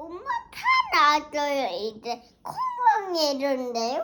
엄마 다 나왔어요. 이제 건강해졌는데요?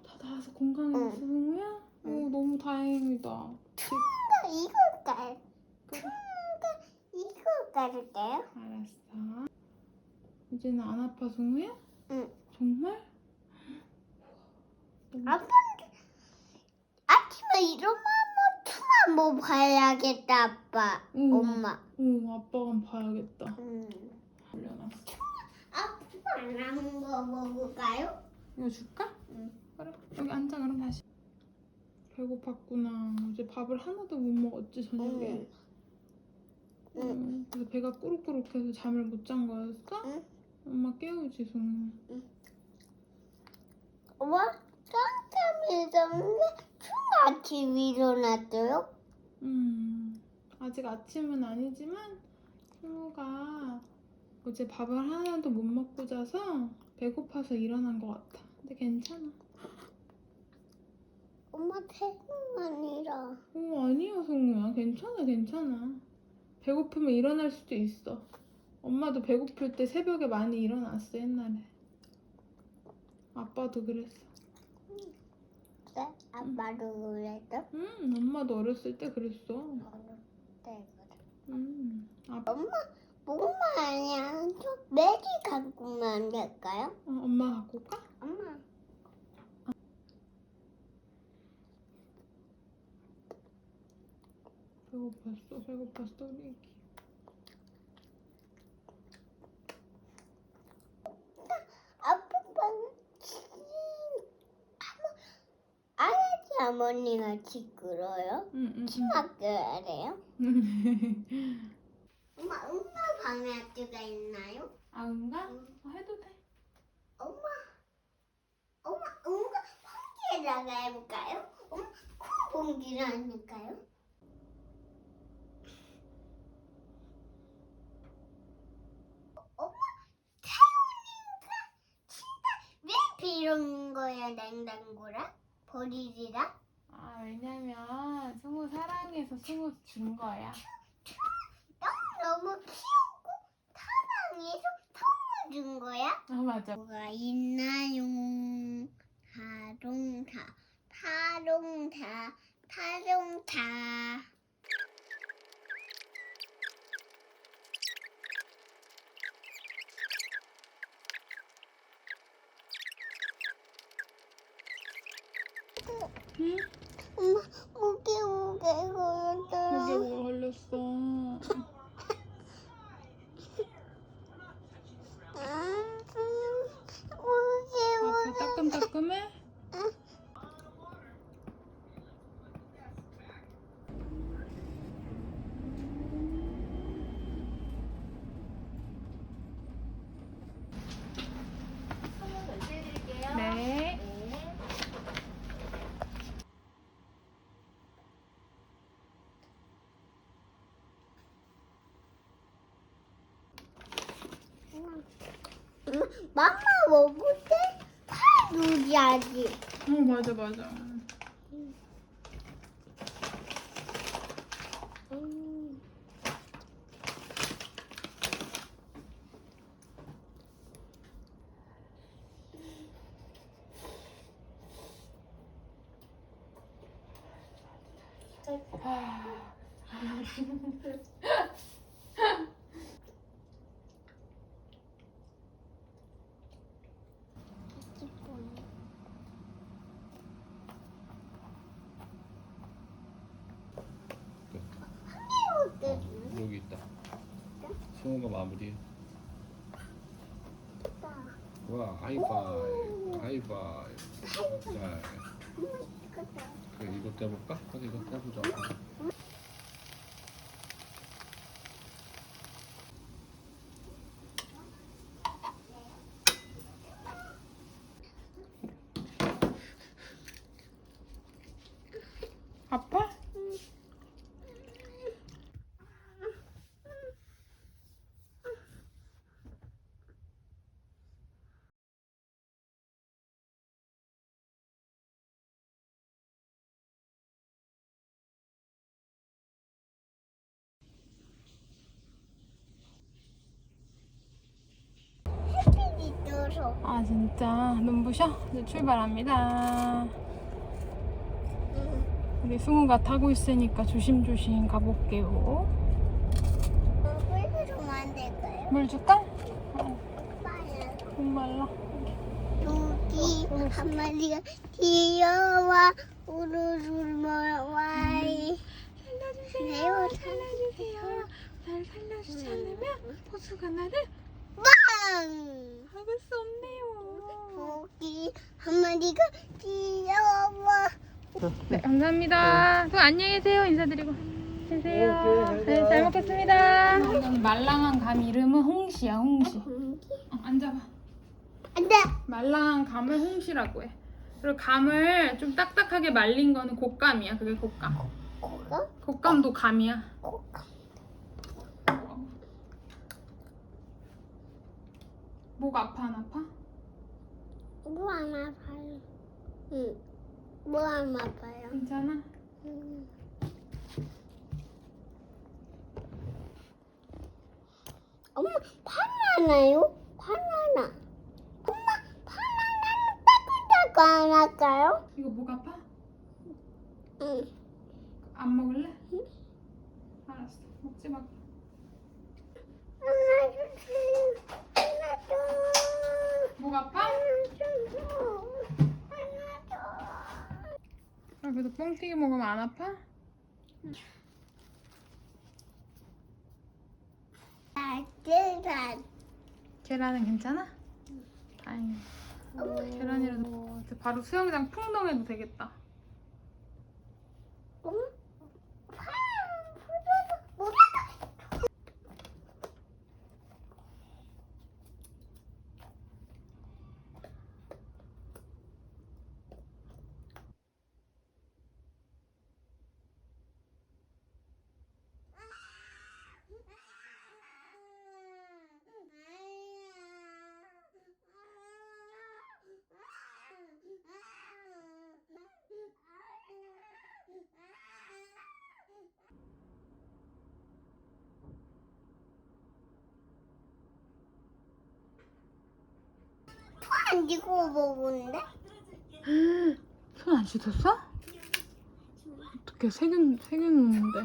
다 나와서 건강해졌어, 승우야? 너무 다행이다. 이거 깔. 그래. 이거 깔을게요. 알았어. 이제는 안 아파, 승우야? 응. 정말? 아빠 아침에 일어나면 투만 뭐 봐야겠다, 아빠. 엄마. 아빠가 한번 봐야겠다. 올려놨어. 아빠 남은 거 먹을까요? 이거 줄까? 응. 그래. 여기 앉아, 그럼 다시. 배고팠구나. 어제 밥을 하나도 못 먹었지, 저녁에. 그래서 배가 꾸룩꾸룩해서 잠을 못 잔 거였어? 응. 엄마 깨우지, 승우. 엄마 깜짝 놀랐는데 아침 일어났어요? 아직 아침은 아니지만 승우가 어제 밥을 하나도 못 먹고 자서 배고파서 일어난 것 같아. 근데 괜찮아. 엄마 배가 아니라. 아니야, 승우야. 괜찮아, 괜찮아. 배고프면 일어날 수도 있어. 엄마도 배고플 때 새벽에 많이 일어났어, 옛날에. 아빠도 그랬어. 네? 아빠도 그랬어? 엄마도 어렸을 때 그랬어. 네, 그래. 엄마 목마 아니야. 저 메리 갖고 오면 안 될까요? 엄마 갖고 올까? 엄마. 배고팠어, 우리 애기. 아빠는 아야지 어머니가 시끄러요? 중학교래요? 엄마 응가 방학주가 있나요? 응가? 해도 돼. 엄마 응가 봉지에다가 해볼까요? 엄마 콩 봉지를 안 넣을까요? 엄마 태훈이가 진짜 왜 비운 거야 냉장고라? 버리지라? 왜냐면 승우 사랑해서 승우 준 거야. 너무 키우고 사랑해서 선물 준 거야? 맞아. 뭐가 있나요? 타롱타. 응? 엄마, 목에 걸렸어요. 목에 뭐가 걸렸어? 앞에 따끔따끔해? 네. 맘마 먹을 때 팔 누리야지. 맞아. 여기 있다. 승우가 마무리해. 와, 하이파이브. 자, 이거 떼볼까? 이거 떼보자. 아 진짜 눈부셔? 이제 출발합니다. 우리 승우가 타고 있으니까 조심조심 가볼게요. 물 좀 안 될까요? 물 줄까? 오빠야. 목말라. 여기 한 마리가 뛰어와 우르르 와이. 살려주세요. 살려주세요. 날 살려주지 않으면 보수가 나를 빵! 막을 수 없네요. 여기 한 마리가 뛰어와. 네, 감사합니다. 또 안녕히 계세요. 인사드리고 계세요. 네, 잘 먹겠습니다. 이건 말랑한 감 이름은 홍시야, 홍시. 앉아봐. 안 돼. 말랑한 감을 홍시라고 해. 그리고 감을 좀 딱딱하게 말린 거는 곶감이야. 그게 곶감. 그거? 곶감도 감이야. 목 아파, 안 아파? 뭐 안 아파요? 응. 뭐 안 아파요? 괜찮아? 응. 엄마 바나나요? 바나나. 엄마 바나나는 따끈따끈 안 할까요? 이거 목 아파? 응. 안 먹을래? 알았어. 먹지 마. 하나 주세요. 하나 줘. 목 아파? 하나 줘. 하나 줘. 아, 그래도 뻥튀기 먹으면 안 아파? 계란. 계란은 괜찮아? 다행이야. 계란이라도 이제 바로 수영장 풍덩해도 되겠다. 엄마 안 지고 먹는데? 손 안 씻었어? 어떻게 세균 오는데?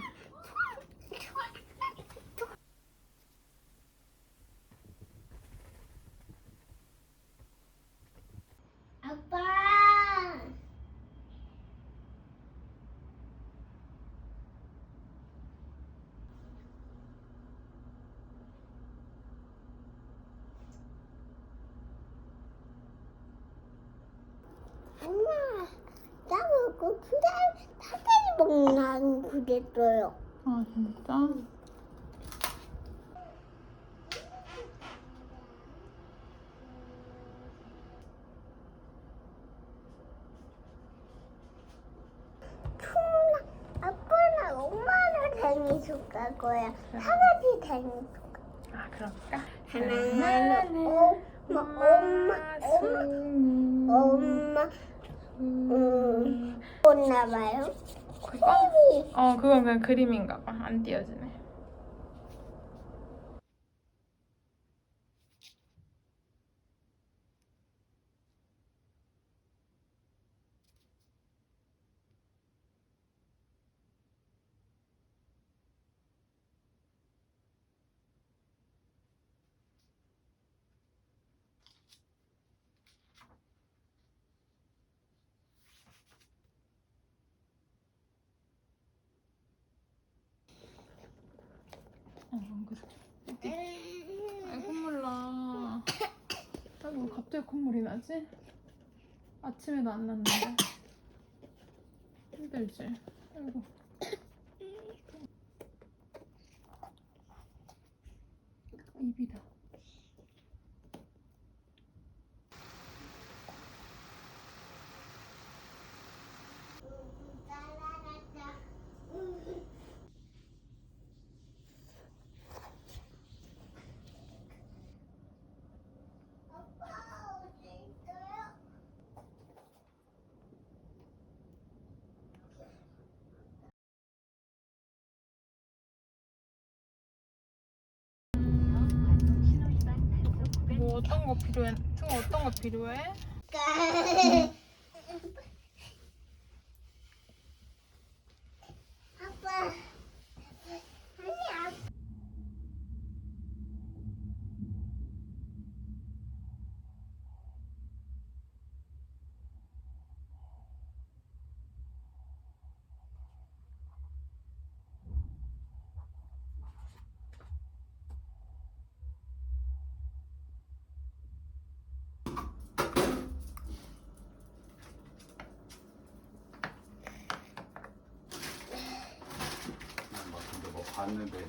아빠. 엄마, 나 먹고 그다음 사다리 먹나고 그랬어요. 아 진짜? 추나 아빠랑 엄마랑 재밌을 거야. 사가지 재밌을 거야. 아 그럴까? 하나는 엄마 못나 봐요. 그거? 그건 그냥 그림인가 봐. 안 띄어지네. 안 그래. 아이 콧물 나. 아이고 갑자기 콧물이 나지? 아침에도 안 났는데. 힘들지? 아이고. 입이다. 뭐 어떤 거 필요해? 중아 어떤 거 필요해? 아빠. 아니, 아빠. 근데 뭐 봤는데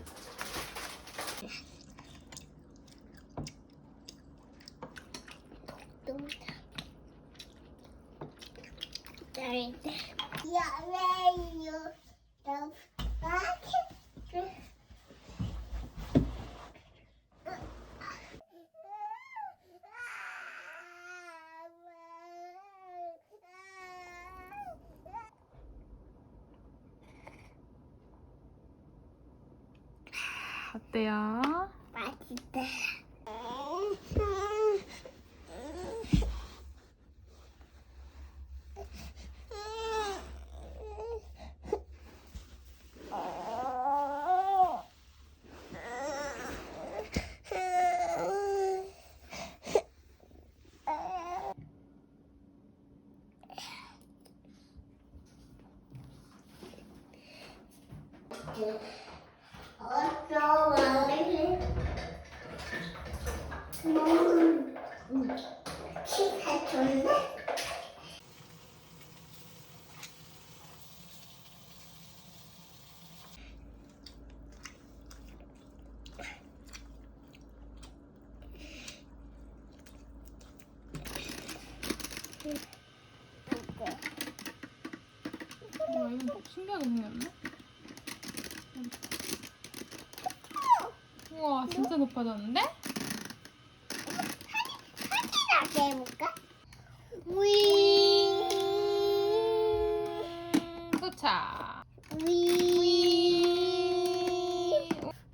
Yeah, where you the bucket? 어때요? 맛있다. 어서 와래. 치사 좋네. 이건 신기하게 생겼네. 우와, 진짜 높아졌는데? 이렇게 해볼까? 위. 도착. 위.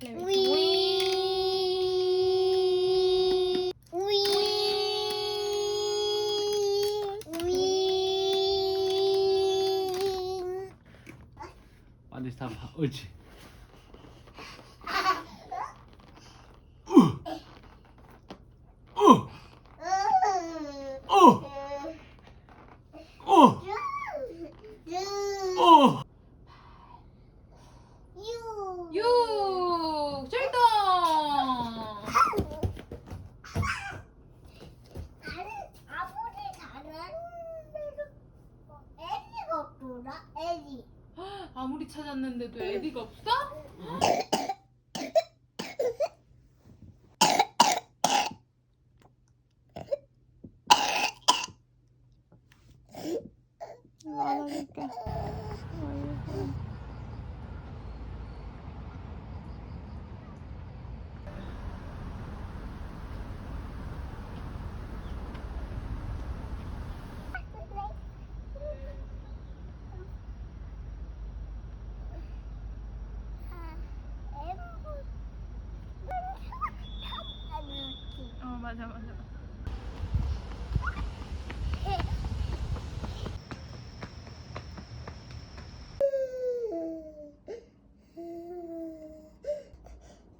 위. 위. 위. 반드시 다 봐. 옳지. 육! 출동! 아무리 잘하는데도 애기가 없더라. 애기. 아무리 찾았는데도 애디가 없어? 안아줄게. 맞아.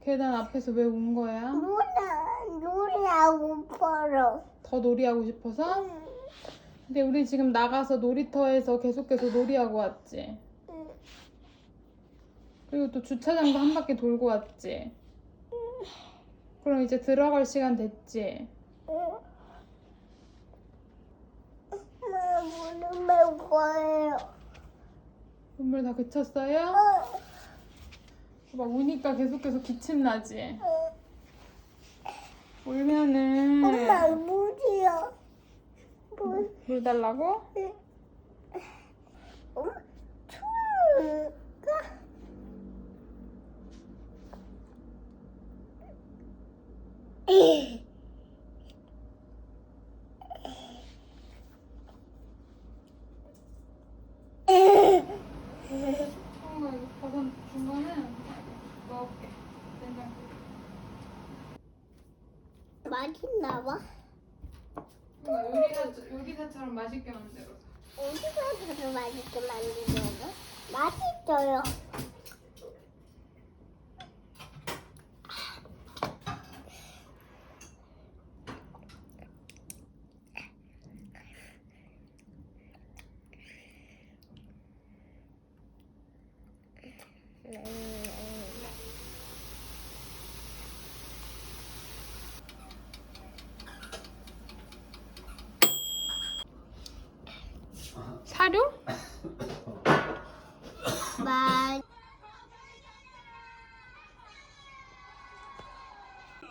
계단 앞에서 왜 온 거야? 놀이하고 싶어요. 더 놀이하고 싶어서? 근데 우리 지금 나가서 놀이터에서 계속해서 놀이하고 왔지? 그리고 또 주차장도 한 바퀴 돌고 왔지? 그럼 이제 들어갈 시간 됐지? 엄마 물을 먹을 거예요. 눈물 다 그쳤어요? 막 우니까 계속해서 기침 나지? 울면은 엄마 물이요. 물 달라고? 엄마 추울까? 엄마 이거 버섯 중간에 넣을게. 된장국에. 맛있나 봐. 요리사처럼 맛있게 만들어서. 어디가 더 맛있게 만들어요? 맛있어요. 사료?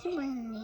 맛있지만